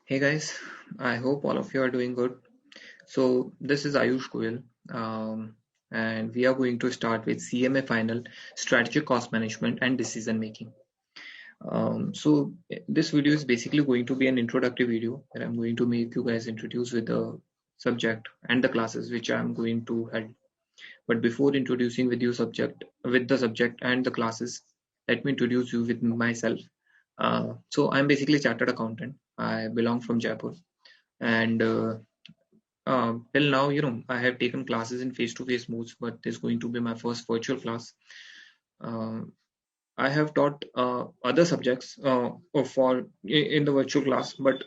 Hey guys, I hope all of you are doing good. So this is Ayush Goyal, and we are going to start with CMA Final, Strategic Cost Management and Decision Making. This video is basically going to be an introductory video where I'm going to make you guys introduce with the subject and the classes which I'm going to head. But before introducing with the subject and the classes, let me introduce you with myself. So I'm basically a chartered accountant. I belong from Jaipur and till now, I have taken classes in face-to-face modes, but this is going to be my first virtual class. Uh, I have taught other subjects in the virtual class, but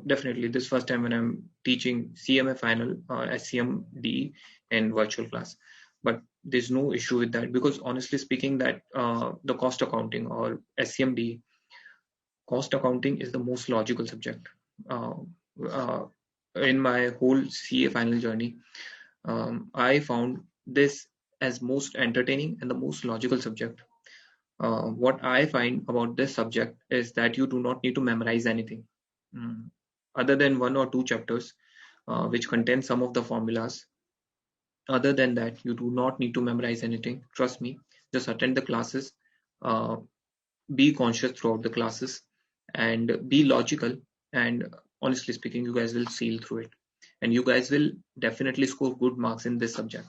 definitely this first time when I'm teaching CMA final SCMD in virtual class. But there's no issue with that because honestly speaking, that the cost accounting or SCMD cost accounting is the most logical subject. Uh, uh, in my whole CA final journey, I found this as most entertaining and the most logical subject. What I find about this subject is that you do not need to memorize anything other than one or two chapters, which contain some of the formulas. Other than that, you do not need to memorize anything. Trust me, just attend the classes, uh, be conscious throughout the classes, and be logical. And honestly speaking, you guys will sail through it, and you guys will definitely score good marks in this subject.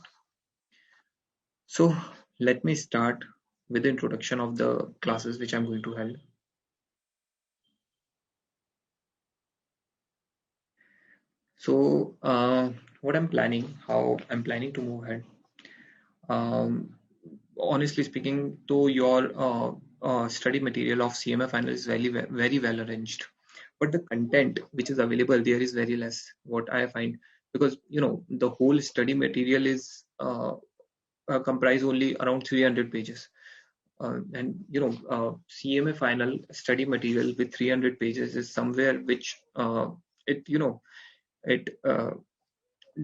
So let me start with the introduction of the classes which I'm going to hold. So what I'm planning, how I'm planning to move ahead. Um, Honestly speaking, though your study material of CMA final is very well arranged, but the content which is available there is very less. What I find, because the whole study material is comprise only around 300 pages. And CMA final study material with 300 pages is somewhere which it you know it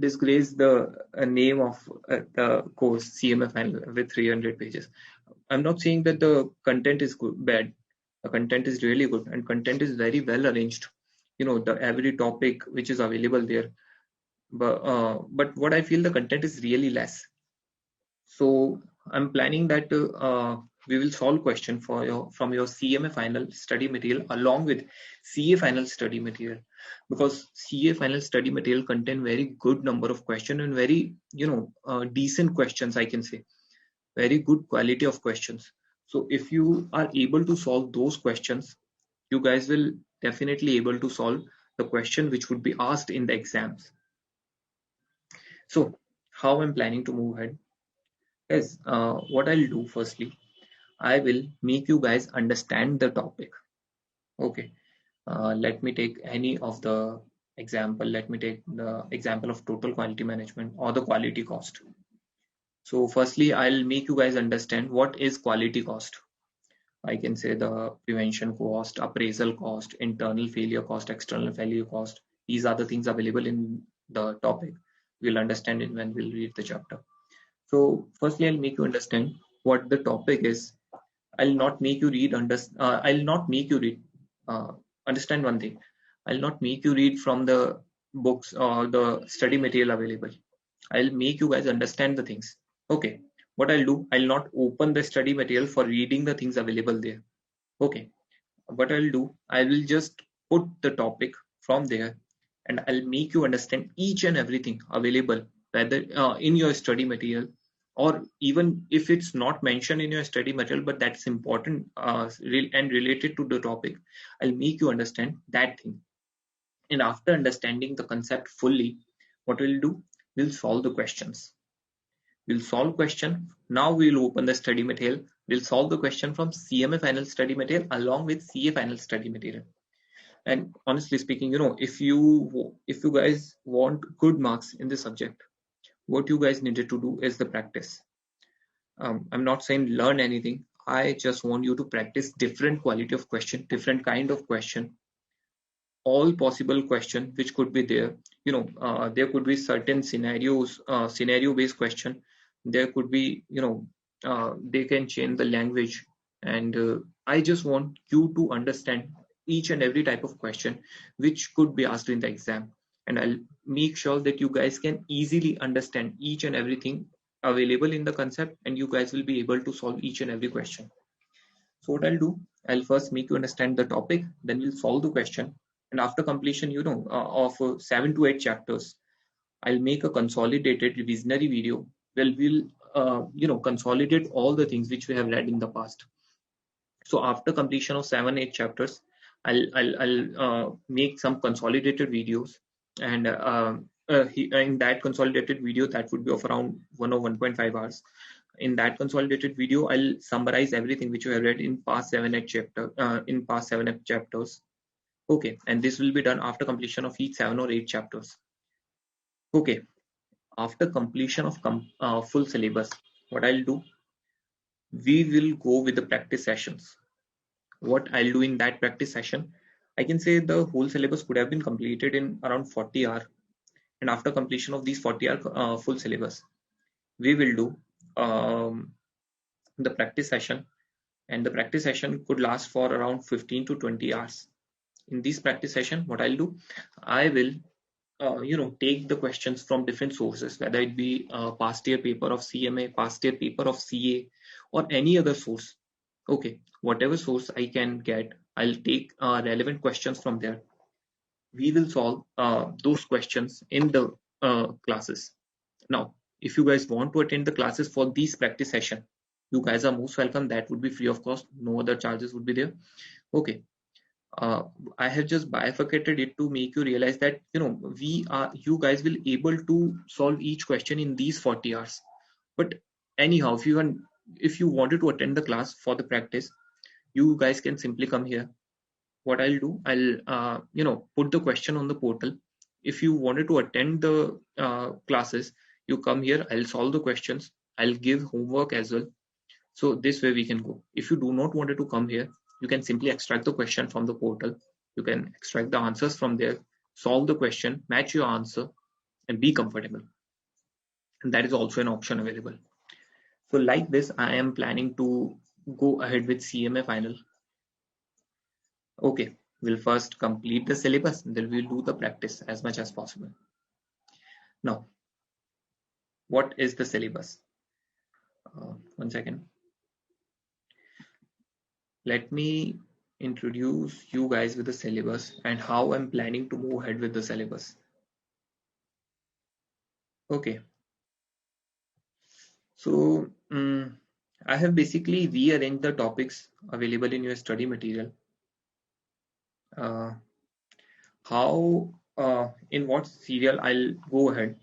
disgrace the name of the course CMA final with 300 pages. I'm not saying that the content is bad. The content is really good and content is very well arranged. The every topic which is available there. But what I feel the content is really less. So I'm planning that we will solve question from your CMA final study material along with CA final study material, because CA final study material contain very good number of questions and very decent questions, I can say very good quality of questions. So if you are able to solve those questions, you guys will definitely able to solve the question which would be asked in the exams. So how I'm planning to move ahead is what I'll do firstly, I will make you guys understand the topic. Okay. Let me take any of the example. Let me take the example of total quality management or the quality cost. So firstly, I'll make you guys understand what is quality cost. I can say the prevention cost, appraisal cost, internal failure cost, external failure cost. These are the things available in the topic. We'll understand it when we'll read the chapter. So firstly, I'll make you understand what the topic is. I'll not make you read. I'll not make you read. Understand one thing. I'll not make you read from the books or the study material available. I'll make you guys understand the things. Okay. What I'll do, I'll not open the study material for reading the things available there. Okay. What I'll do, I will just put the topic from there and I'll make you understand each and everything available, whether in your study material or even if it's not mentioned in your study material, but that's important and related to the topic. I'll make you understand that thing. And after understanding the concept fully, what we'll do, we'll solve the questions. We'll solve question. Now we'll open the study material. We'll solve the question from CMA final study material along with CA final study material. And honestly speaking, if you guys want good marks in this subject, what you guys needed to do is the practice. I'm not saying learn anything. I just want you to practice different quality of question, different kind of question, all possible question which could be there. There could be certain scenarios, scenario based question. There could be, they can change the language, and I just want you to understand each and every type of question which could be asked in the exam, and I'll make sure that you guys can easily understand each and everything available in the concept, and you guys will be able to solve each and every question. So what I'll do, I'll first make you understand the topic, then we'll solve the question, and after completion, of 7 to 8 chapters, I'll make a consolidated revisionary video where we'll consolidate all the things which we have read in the past. So after completion of 7 8 chapters, I'll make some consolidated videos, and in that consolidated video, that would be of around 1 or 1.5 hours. In that consolidated video, I'll summarize everything which you have read in past 7 8 chapters. Okay, and this will be done after completion of each 7 or 8 chapters. Okay, after completion of full syllabus, what I'll do, we will go with the practice sessions. What I'll do in that practice session, I can say the whole syllabus could have been completed in around 40 hours. And after completion of these 40-hour full syllabus, we will do the practice session, and the practice session could last for around 15 to 20 hours. In this practice session, what I'll do, I will take the questions from different sources, whether it be past year paper of CMA, past year paper of CA, or any other source. Okay, whatever source I can get, I'll take relevant questions from there. We will solve those questions in the classes. Now, if you guys want to attend the classes for these practice session, you guys are most welcome. That would be free of cost. No other charges would be there. Okay. I have just bifurcated it to make you realize that you guys will able to solve each question in these 40 hours. But anyhow, if you wanted to attend the class for the practice, you guys can simply come here. What I'll do, I'll put the question on the portal. If you wanted to attend the classes, you come here. I'll solve the questions. I'll give homework as well. So this way we can go. If you do not wanted to come here, you can simply extract the question from the portal. You can extract the answers from there, solve the question, match your answer, and be comfortable. And that is also an option available. So like this, I am planning to go ahead with CMA final. Okay, we'll first complete the syllabus, then we'll do the practice as much as possible. Now, what is the syllabus? 1 second. Let me introduce you guys with the syllabus and how I'm planning to move ahead with the syllabus. Okay. So I have basically rearranged the topics available in your study material. In what serial I'll go ahead.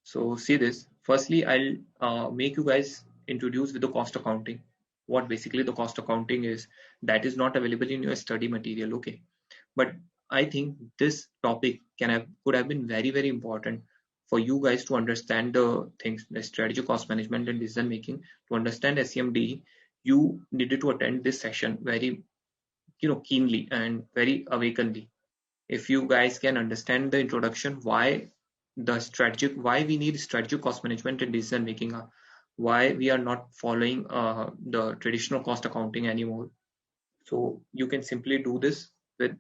So see this. Firstly, I'll make you guys introduce with the cost accounting. What basically the cost accounting is, that is not available in your study material. Okay, but I think this topic could have been very, very important for you guys to understand the things, the strategy, cost management, and decision making. To understand SEMD, you needed to attend this session very keenly and very awakenedly. If you guys can understand the introduction, why we need strategic cost management and decision making, why we are not following the traditional cost accounting anymore. So you can simply do this with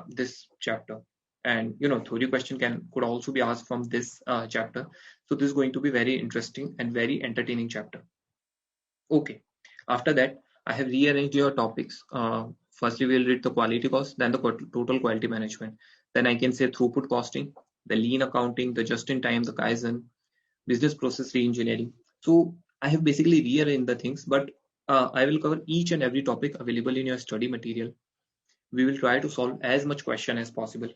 this chapter, and theory question could also be asked from this chapter. So this is going to be very interesting and very entertaining chapter. Okay, after that I have rearranged your topics. Firstly, we'll read the quality cost, then the total quality management. Then I can say throughput costing, the lean accounting, the just-in-time, the Kaizen, business process reengineering. So I have basically rearranged the things, but I will cover each and every topic available in your study material. We will try to solve as much question as possible.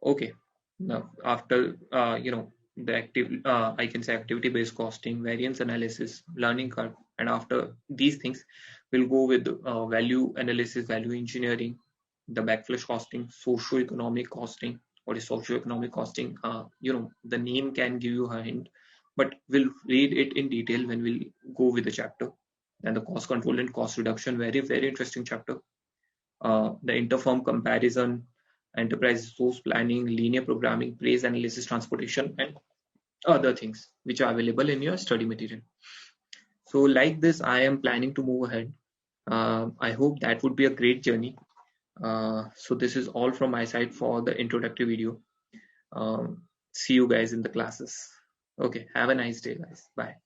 Okay. Now, after the I can say activity-based costing, variance analysis, learning curve, and after these things, we'll go with value analysis, value engineering, the backflush costing, socio-economic costing. What is socio-economic costing? The name can give you a hint, but we'll read it in detail when we'll go with the chapter. And the cost control and cost reduction, very, very interesting chapter. The interfirm comparison, enterprise resource planning, linear programming, price analysis, transportation, and other things which are available in your study material. So like this, I am planning to move ahead. I hope that would be a great journey. So this is all from my side for the introductory video. See you guys in the classes. Okay, have a nice day, guys. Bye.